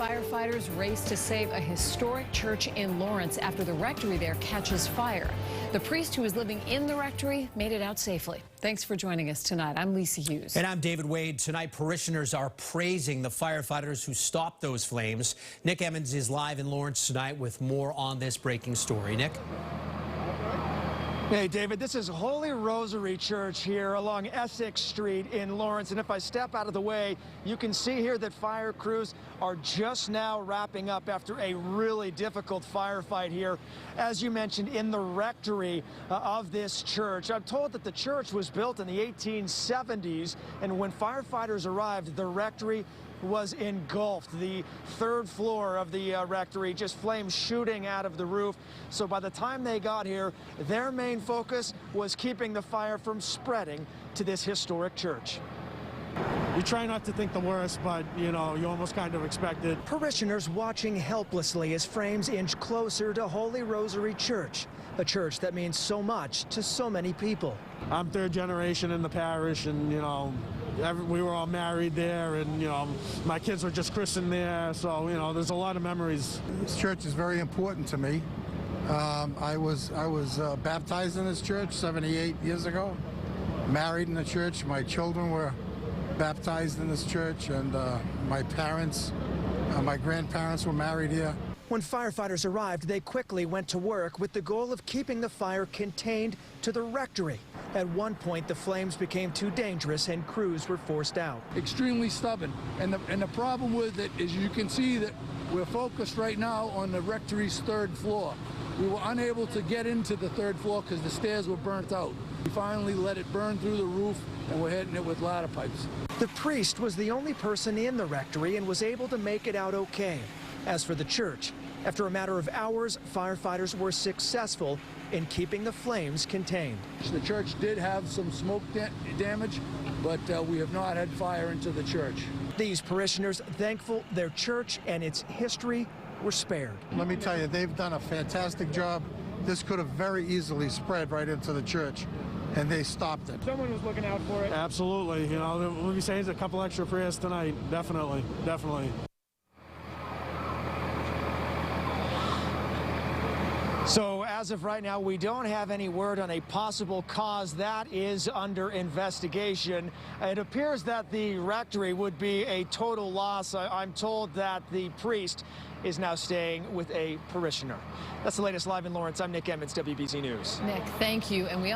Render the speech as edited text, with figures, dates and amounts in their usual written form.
Firefighters race to save a historic church in Lawrence after the rectory there catches fire. The priest who was living in the rectory made it out safely. Thanks for joining us tonight. I'm Lisa Hughes. And I'm David Wade. Tonight, parishioners are praising the firefighters who stopped those flames. Nick Emmons is live in Lawrence tonight with more on this breaking story. Nick? Hey, David, this is Holy Rosary Church here along Essex Street in Lawrence. And if I step out of the way, you can see here that fire crews are just now wrapping up after a really difficult firefight here, as you mentioned, in the rectory of this church. I'm told that the church was built in the 1870s, and when firefighters arrived, the rectory was engulfed. The third floor of the rectory, just flames shooting out of the roof. So by the time they got here, their main focus was keeping the fire from spreading to this historic church. You try not to think the worst, but, you know, you almost kind of expect it. Parishioners watching helplessly as flames inch closer to Holy Rosary Church, a church that means so much to so many people. I'm third generation in the parish, and, you know, we were all married there, and, you know, my kids were just christened there, so, you know, there's a lot of memories. This church is very important to me. I was baptized in this church 78 years ago, married in the church. My children were baptized in this church, and my parents, my grandparents were married here. When firefighters arrived, they quickly went to work with the goal of keeping the fire contained to the rectory. At one point, the flames became too dangerous and crews were forced out. Extremely stubborn. And the problem with it is you can see that we're focused right now on the rectory's third floor. We were unable to get into the third floor because the stairs were burnt out. We finally let it burn through the roof, and we're hitting it with ladder pipes. The priest was the only person in the rectory and was able to make it out okay. As for the church, after a matter of hours, firefighters were successful in keeping the flames contained. The church did have some smoke damage, but we have not had fire into the church. These parishioners thankful their church and its history were spared. Let me tell you, they've done a fantastic job. This could have very easily spread right into the church, and they stopped it. Someone was looking out for it. Absolutely. You know, we'll be saying a couple extra prayers tonight. Definitely, definitely. So as of right now, we don't have any word on a possible cause. That is under investigation. It appears that the rectory would be a total loss. I'm told that the priest is now staying with a parishioner. That's the latest live in Lawrence. I'm Nick Emmons, WBZ News. Nick, thank you. And we